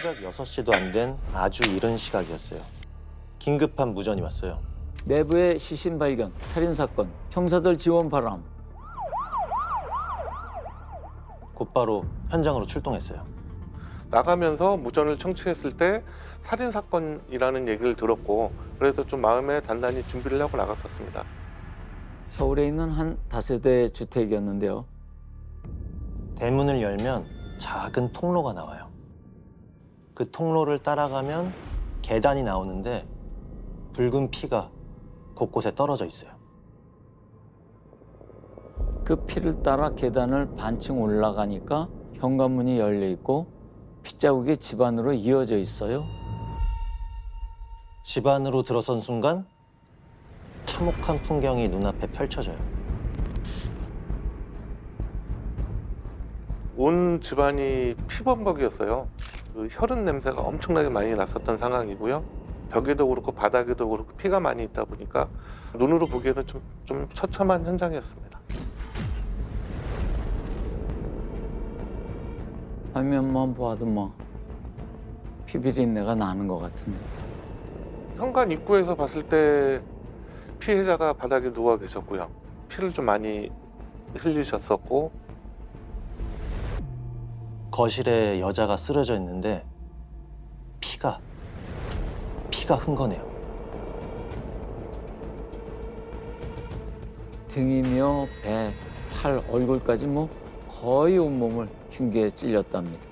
새벽 6시도 안 된 아주 이른 시각이었어요. 긴급한 무전이 왔어요. 내부의 시신 발견, 살인사건, 형사들 지원 바람. 곧바로 현장으로 출동했어요. 나가면서 무전을 청취했을 때 살인사건이라는 얘기를 들었고 그래서 좀 마음에 단단히 준비를 하고 나갔었습니다. 서울에 있는 한 다세대 주택이었는데요. 대문을 열면 작은 통로가 나와요. 그 통로를 따라가면 계단이 나오는데 붉은 피가 곳곳에 떨어져 있어요. 그 피를 따라 계단을 반층 올라가니까 현관문이 열려 있고 핏자국이 집 안으로 이어져 있어요. 집 안으로 들어선 순간 참혹한 풍경이 눈앞에 펼쳐져요. 온 집안이 피범벅이었어요. 그 혈흔 냄새가 엄청나게 많이 났었던 상황이고요. 벽에도 그렇고 바닥에도 그렇고 피가 많이 있다 보니까 눈으로 보기에는 좀 처참한 현장이었습니다. 화면만 봐도 피비린내가 나는 것 같은데. 현관 입구에서 봤을 때 피해자가 바닥에 누워 계셨고요. 피를 좀 많이 흘리셨었고 거실에 여자가 쓰러져 있는데 피가 흥건해요. 등이며 배, 팔, 얼굴까지 거의 온몸을 흉기에 찔렸답니다.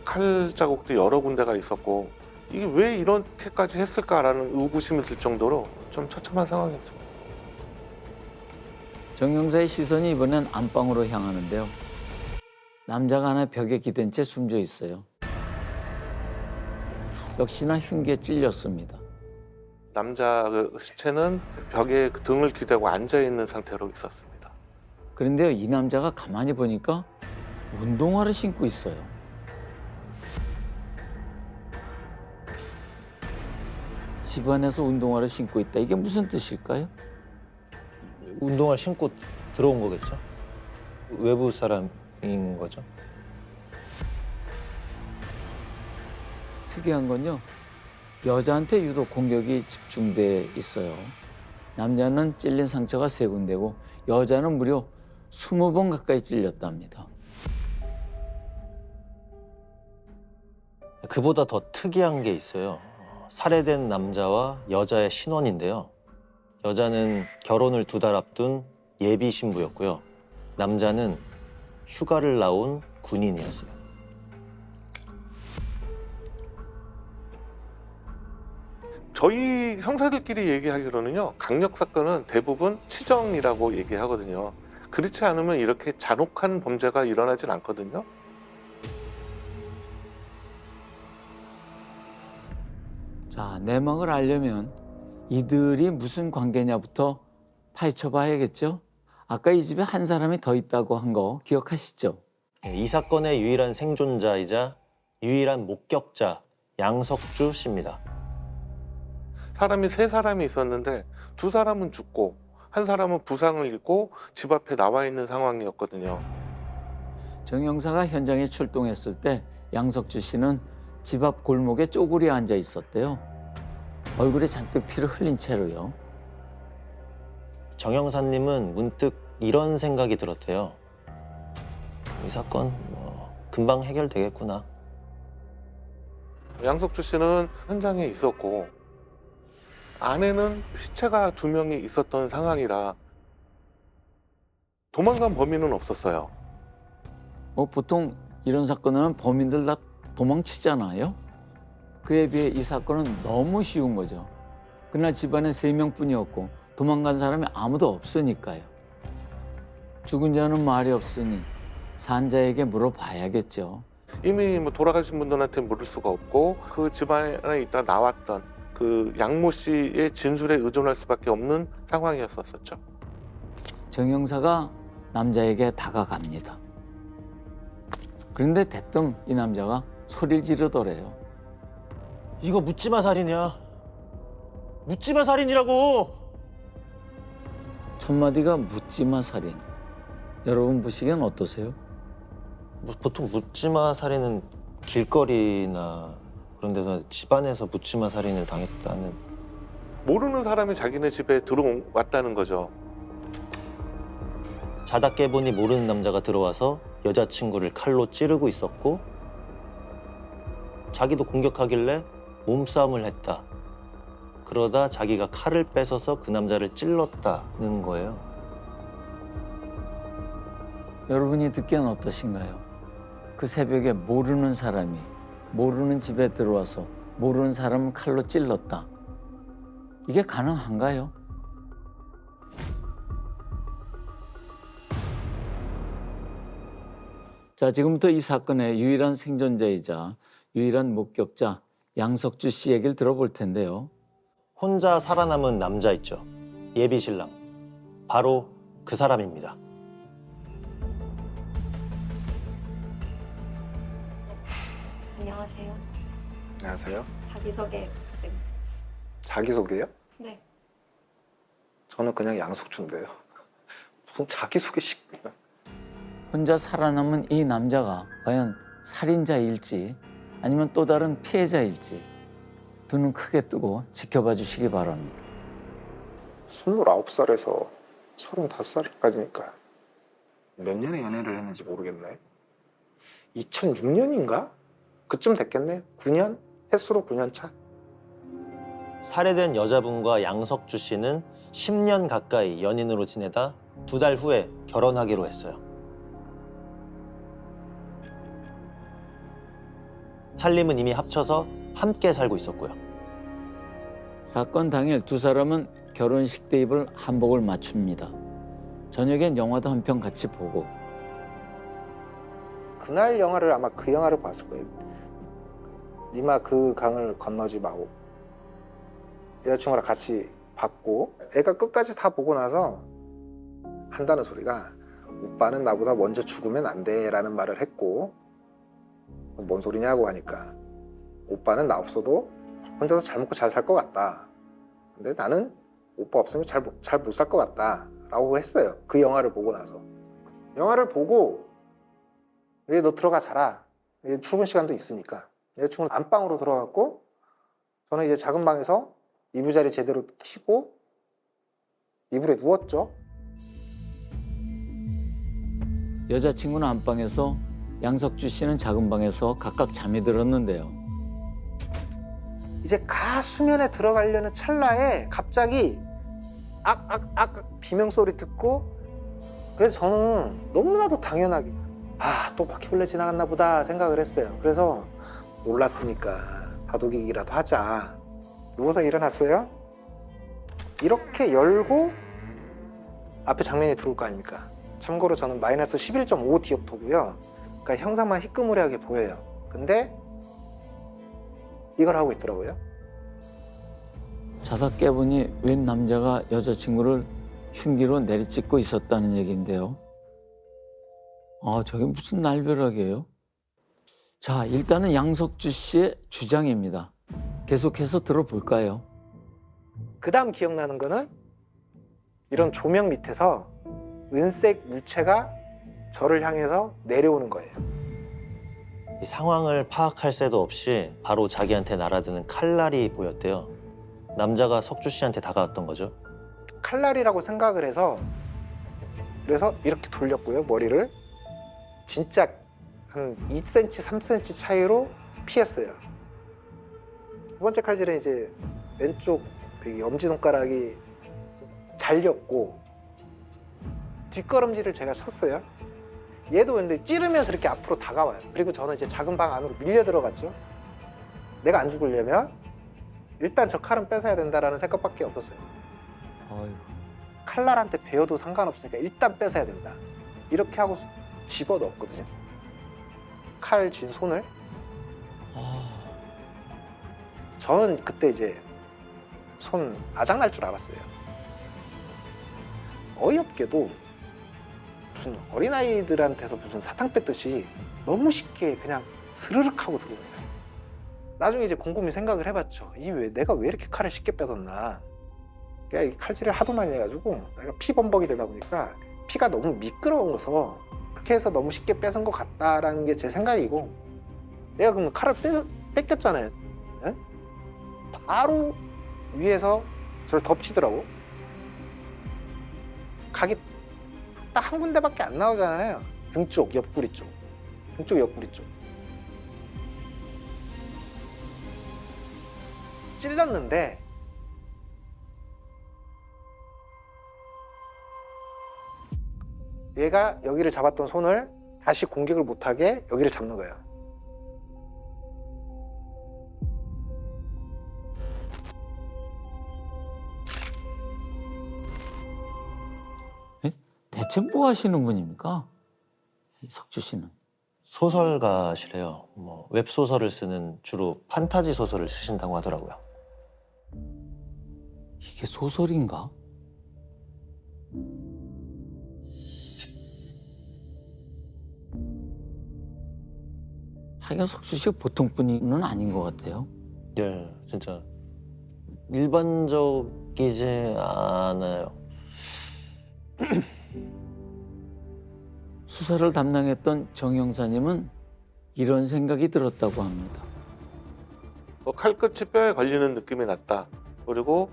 칼 자국도 여러 군데가 있었고 이게 왜 이렇게까지 했을까라는 의구심이 들 정도로 좀 처참한 상황이었습니다. 정 형사의 시선이 이번엔 안방으로 향하는데요. 남자가 하나 벽에 기댄 채 숨져 있어요. 역시나 흉기에 찔렸습니다. 남자 그 시체는 벽에 그 등을 기대고 앉아있는 상태로 있었습니다. 그런데요, 이 남자가 가만히 보니까 운동화를 신고 있어요. 집안에서 운동화를 신고 있다. 이게 무슨 뜻일까요? 운동화를 신고 들어온 거겠죠? 외부 사람인 거죠? 특이한 건요, 여자한테 유독 공격이 집중돼 있어요. 남자는 찔린 상처가 3군데고 여자는 무려 20번 가까이 찔렸답니다. 그보다 더 특이한 게 있어요. 살해된 남자와 여자의 신원인데요. 여자는 결혼을 2달 앞둔 예비 신부였고요. 남자는 휴가를 나온 군인이었어요. 저희 형사들끼리 얘기하기로는요, 강력 사건은 대부분 치정이라고 얘기하거든요. 그렇지 않으면 이렇게 잔혹한 범죄가 일어나진 않거든요. 자, 내막을 알려면 이들이 무슨 관계냐부터 파헤쳐 봐야겠죠? 아까 이 집에 한 사람이 더 있다고 한 거 기억하시죠? 이 사건의 유일한 생존자이자 유일한 목격자 양석주 씨입니다. 사람이 3사람이 있었는데 2사람은 죽고 1사람은 부상을 입고 집 앞에 나와 있는 상황이었거든요. 정 형사가 현장에 출동했을 때 양석주 씨는 집 앞 골목에 쪼그려 앉아 있었대요. 얼굴에 잔뜩 피를 흘린 채로요. 정 형사님은 문득 이런 생각이 들었대요. 이 사건 금방 해결되겠구나. 양석주 씨는 현장에 있었고 안에는 시체가 2명이 있었던 상황이라 도망간 범인은 없었어요. 보통 이런 사건은 범인들 다 도망치잖아요. 그에 비해 이 사건은 너무 쉬운 거죠. 그날 집안에 3명뿐이었고 도망간 사람이 아무도 없으니까요. 죽은 자는 말이 없으니 산자에게 물어봐야겠죠. 이미 돌아가신 분들한테 물을 수가 없고 그 집안에 있다 나왔던 그 양모 씨의 진술에 의존할 수밖에 없는 상황이었었죠. 정 형사가 남자에게 다가갑니다. 그런데 대뜸 이 남자가 소리를 지르더래요. 이거 묻지마 살인이야. 묻지마 살인이라고. 첫 마디가 묻지마 살인. 여러분 보시기엔 어떠세요? 보통 묻지마 살인은 길거리나 그런데도 집안에서 묻지마 살인을 당했다는. 모르는 사람이 자기네 집에 들어왔다는 거죠. 자다 깨보니 모르는 남자가 들어와서 여자친구를 칼로 찌르고 있었고 자기도 공격하길래 몸싸움을 했다. 그러다 자기가 칼을 뺏어서 그 남자를 찔렀다는 거예요. 여러분이 듣기엔 어떠신가요? 그 새벽에 모르는 사람이 모르는 집에 들어와서 모르는 사람을 칼로 찔렀다. 이게 가능한가요? 자, 지금부터 이 사건의 유일한 생존자이자 유일한 목격자 양석주 씨 얘기를 들어볼 텐데요. 혼자 살아남은 남자 있죠. 예비 신랑. 바로 그 사람입니다. 안녕하세요. 안녕하세요. 자기소개. 네. 자기소개요? 네. 저는 그냥 양석주인데요. 무슨 자기소개식. 혼자 살아남은 이 남자가 과연 살인자일지 아니면 또 다른 피해자일지 두 눈 크게 뜨고 지켜봐 주시기 바랍니다. 29살에서 35살까지니까 몇 년의 연애를 했는지 모르겠네. 2006년인가? 그쯤 됐겠네. 9년? 횟수로 9년 차. 살해된 여자분과 양석주 씨는 10년 가까이 연인으로 지내다 2달 후에 결혼하기로 했어요. 살림은 이미 합쳐서 함께 살고 있었고요. 사건 당일 두 사람은 결혼식 때 입을 한복을 맞춥니다. 저녁엔 영화도 한 편 같이 보고 그날 영화를 아마 그 영화를 봤을 거예요. 니마 그 강을 건너지 마오. 여자친구랑 같이 봤고 애가 끝까지 다 보고 나서 한다는 소리가 오빠는 나보다 먼저 죽으면 안 돼라는 말을 했고 뭔 소리냐고 하니까 오빠는 나 없어도 혼자서 잘 먹고 잘 살 것 같다. 근데 나는 오빠 없으면 잘 못 살 것 같다 라고 했어요. 그 영화를 보고 나서. 영화를 보고 왜 너 들어가 자라. 출근 시간도 있으니까. 여자친구는 안방으로 들어갔고 저는 이제 작은 방에서 이부자리 제대로 켜고 이불에 누웠죠. 여자친구는 안방에서 양석주 씨는 작은 방에서 각각 잠이 들었는데요. 이제 수면에 들어가려는 찰나에 갑자기 악악악 비명소리 듣고 그래서 저는 너무나도 당연하게 또 바퀴벌레 지나갔나 보다 생각을 했어요. 그래서 놀랐으니까 다독이기라도 하자. 누워서 일어났어요. 이렇게 열고 앞에 장면이 들어올 거 아닙니까? 참고로 저는 마이너스 11.5 디옵터고요. 그러니까 형상만 희끄무레하게 보여요. 근데 이걸 하고 있더라고요. 자다 깨보니 웬 남자가 여자친구를 흉기로 내리찍고 있었다는 얘기인데요. 저게 무슨 날벼락이에요? 자, 일단은 양석주 씨의 주장입니다. 계속해서 들어볼까요? 그 다음 기억나는 거는 이런 조명 밑에서 은색 물체가 저를 향해서 내려오는 거예요. 이 상황을 파악할 새도 없이 바로 자기한테 날아드는 칼날이 보였대요. 남자가 석주 씨한테 다가왔던 거죠. 칼날이라고 생각을 해서 그래서 이렇게 돌렸고요. 머리를 진짜 한 2cm, 3cm 차이로 피했어요. 두 번째 칼질은 이제 왼쪽 여기 엄지손가락이 잘렸고 뒷걸음질을 제가 쳤어요. 얘도 근데 찌르면서 이렇게 앞으로 다가와요. 그리고 저는 이제 작은 방 안으로 밀려 들어갔죠. 내가 안 죽으려면 일단 저 칼은 뺏어야 된다라는 생각밖에 없었어요. 아이고. 칼날한테 베어도 상관없으니까 일단 뺏어야 된다. 이렇게 하고 집어넣었거든요. 칼 쥔 손을. 저는 그때 이제 손 아작날 줄 알았어요. 어이없게도 무슨 어린아이들한테서 무슨 사탕 뺐듯이 너무 쉽게 그냥 스르륵 하고 들어오는 거예요. 나중에 이제 곰곰이 생각을 해봤죠. 내가 왜 이렇게 칼을 쉽게 뺏었나. 이 칼질을 하도 많이 해가지고 내가 피범벅이 되다 보니까 피가 너무 미끄러워서 그렇게 해서 너무 쉽게 뺏은 것 같다라는 게 제 생각이고 내가 그러면 칼을 뺏겼잖아요. 바로 위에서 저를 덮치더라고. 각이 딱 한 군데밖에 안 나오잖아요. 등 쪽, 옆구리 쪽. 등 쪽, 옆구리 쪽. 찔렀는데 얘가 여기를 잡았던 손을 다시 공격을 못하게 여기를 잡는 거예요. 대체 뭐 하시는 분입니까? 이 석주 씨는. 소설가시래요. 뭐 웹소설을 쓰는 주로 판타지 소설을 쓰신다고 하더라고요. 이게 소설인가? 하여간 석주 씨가 보통 분은 아닌 것 같아요. 네, 진짜 일반적이지 않아요. 수사를 담당했던 정 형사님은 이런 생각이 들었다고 합니다. 칼끝이 뼈에 걸리는 느낌이 났다. 그리고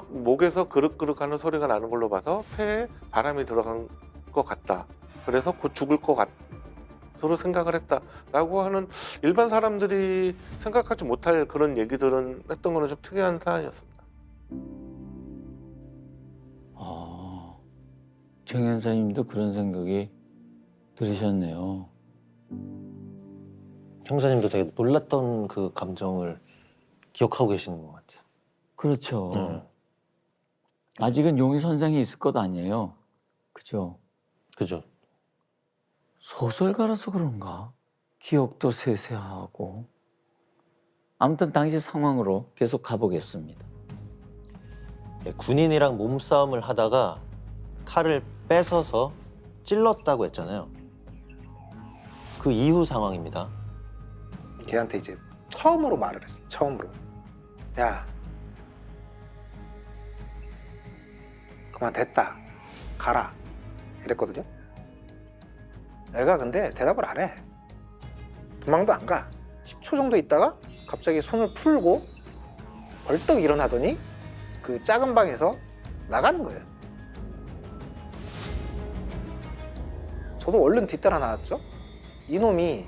목에서 그륵그륵하는 소리가 나는 걸로 봐서 폐에 바람이 들어간 것 같다. 그래서 곧 죽을 것 같으로 생각을 했다라고 하는 일반 사람들이 생각하지 못할 그런 얘기들은 했던 거는 좀 특이한 사안이었습니다. 정 형사님도 그런 생각이 들으셨네요. 형사님도 되게 놀랐던 그 감정을 기억하고 계시는 것 같아요. 그렇죠. 네. 아직은 용의선상이 있을 것 아니에요. 그죠? 그죠? 소설가라서 그런가? 기억도 세세하고. 아무튼 당시 상황으로 계속 가보겠습니다. 예, 군인이랑 몸싸움을 하다가 칼을 뺏어서 찔렀다고 했잖아요. 그 이후 상황입니다. 걔한테 이제 처음으로 말을 했어. 처음으로. 야, 그만 됐다. 가라. 이랬거든요. 애가 근데 대답을 안 해. 도망도 안 가. 10초 정도 있다가 갑자기 손을 풀고 벌떡 일어나더니 그 작은 방에서 나가는 거예요. 저도 얼른 뒤따라 나왔죠. 이놈이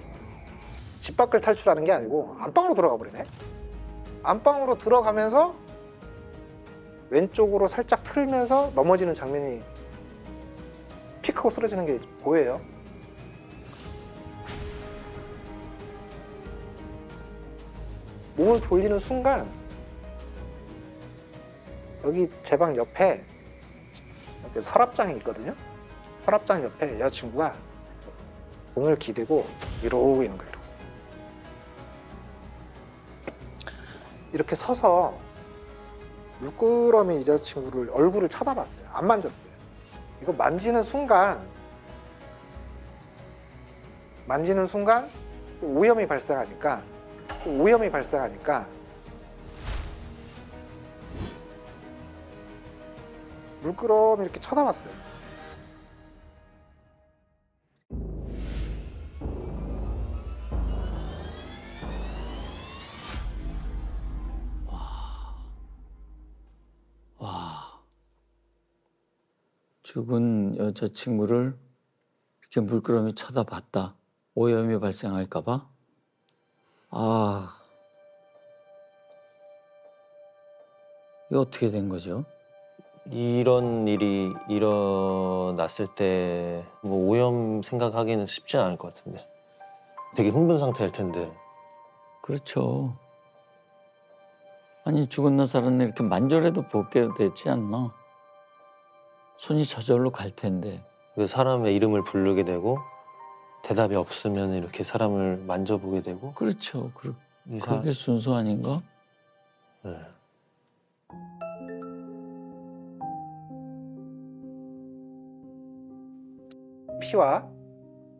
집 밖을 탈출하는 게 아니고 안방으로 들어가 버리네. 안방으로 들어가면서 왼쪽으로 살짝 틀면서 넘어지는 장면이 픽 하고 쓰러지는 게 보여요. 몸을 돌리는 순간 여기 제 방 옆에 서랍장이 있거든요. 서랍장 옆에 여자친구가 등을 기대고 이러고 있는 거예요. 이렇게 서서 물끄러미 여자친구를 얼굴을 쳐다봤어요. 안 만졌어요. 이거 만지는 순간 또 오염이 발생하니까 물끄러미 이렇게 쳐다봤어요. 와, 죽은 여자친구를 이렇게 물끄러미 쳐다봤다. 오염이 발생할까 봐? 이거 어떻게 된 거죠? 이런 일이 일어났을 때 뭐 오염 생각하기는 쉽지 않을 것 같은데 되게 흥분 상태일 텐데. 그렇죠. 아니 죽은 날 살았네 이렇게 만져라도 보게 되지 않나? 손이 저절로 갈 텐데. 그 사람의 이름을 부르게 되고 대답이 없으면 이렇게 사람을 만져보게 되고. 그렇죠. 이 그게 순서 아닌가? 네. 피와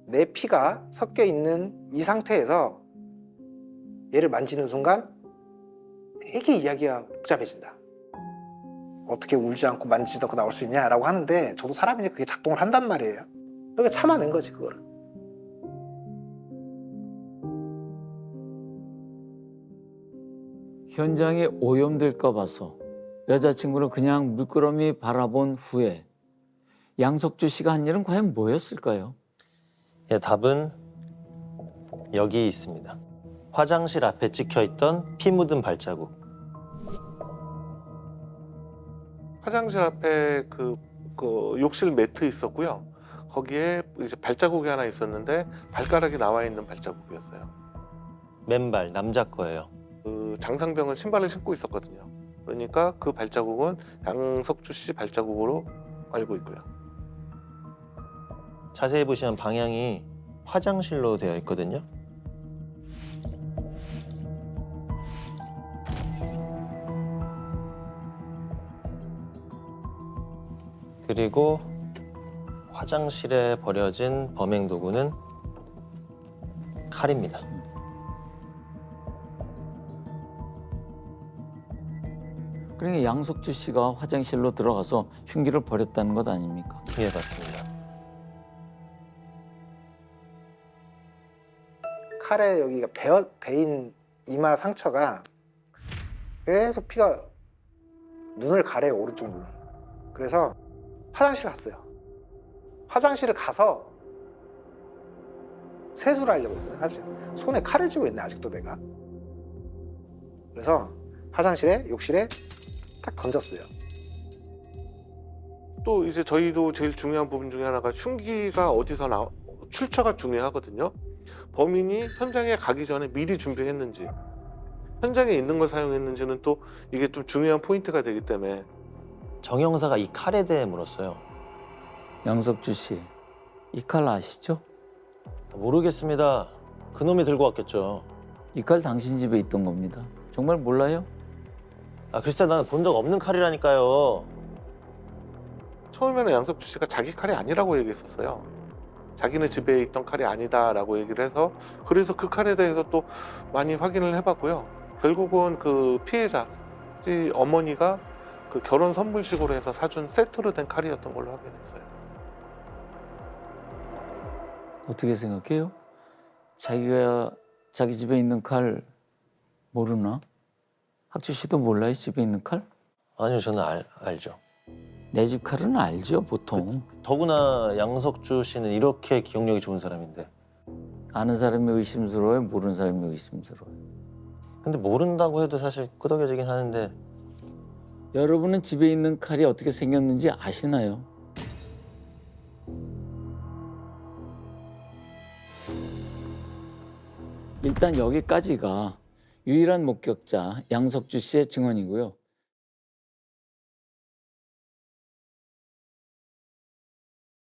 내 피가 섞여 있는 이 상태에서 얘를 만지는 순간 되게 이야기가 복잡해진다. 어떻게 울지 않고 만지지도 않고 나올 수 있냐라고 하는데 저도 사람이니까 그게 작동을 한단 말이에요. 그러니까 참아낸 거지 그거를. 현장에 오염될까 봐서 여자친구를 그냥 물끄러미 바라본 후에 양석주 씨가 한 일은 과연 뭐였을까요? 예, 답은 여기 있습니다. 화장실 앞에 찍혀있던 피 묻은 발자국. 화장실 앞에 그 욕실 매트 있었고요. 거기에 이제 발자국이 하나 있었는데 발가락이 나와 있는 발자국이었어요. 맨발 남자 거예요. 그 장상병은 신발을 신고 있었거든요. 그러니까 그 발자국은 양석주 씨 발자국으로 알고 있고요. 자세히 보시면 방향이 화장실로 되어 있거든요. 그리고 화장실에 버려진 범행 도구는 칼입니다. 그러니까 양석주 씨가 화장실로 들어가서 흉기를 버렸다는 것 아닙니까? 예, 맞습니다. 칼에 여기가 베인 이마 상처가 계속 피가 눈을 가려요, 오른쪽 눈. 그래서 화장실 갔어요. 화장실을 가서 세수를 하려고 했어요. 사실 손에 칼을 쥐고 있네 아직도 내가. 그래서 화장실에 욕실에 딱 던졌어요. 또 이제 저희도 제일 중요한 부분 중에 하나가 흉기가 어디서 출처가 중요하거든요. 범인이 현장에 가기 전에 미리 준비했는지, 현장에 있는 걸 사용했는지는 또 이게 좀 중요한 포인트가 되기 때문에. 정 형사가 이 칼에 대해 물었어요. 양석주 씨, 이 칼 아시죠? 모르겠습니다. 그놈이 들고 왔겠죠. 이 칼 당신 집에 있던 겁니다. 정말 몰라요? 아, 글쎄 나는 본 적 없는 칼이라니까요. 처음에는 양석주 씨가 자기 칼이 아니라고 얘기했었어요. 자기네 집에 있던 칼이 아니다라고 얘기를 해서, 그래서 그 칼에 대해서 또 많이 확인을 해봤고요. 결국은 그 피해자 어머니가 그 결혼 선물식으로 해서 사준 세트로 된 칼이었던 걸로 확인했어요. 어떻게 생각해요? 자기가 자기 집에 있는 칼 모르나? 학주 씨도 몰라요, 집에 있는 칼? 아니요, 저는 알죠. 내 집 칼은 알죠, 보통. 더구나 양석주 씨는 이렇게 기억력이 좋은 사람인데. 아는 사람이 의심스러워요, 모르는 사람이 의심스러워요. 근데 모른다고 해도 사실 끄덕여지긴 하는데. 여러분은 집에 있는 칼이 어떻게 생겼는지 아시나요? 일단 여기까지가 유일한 목격자 양석주 씨의 증언이고요.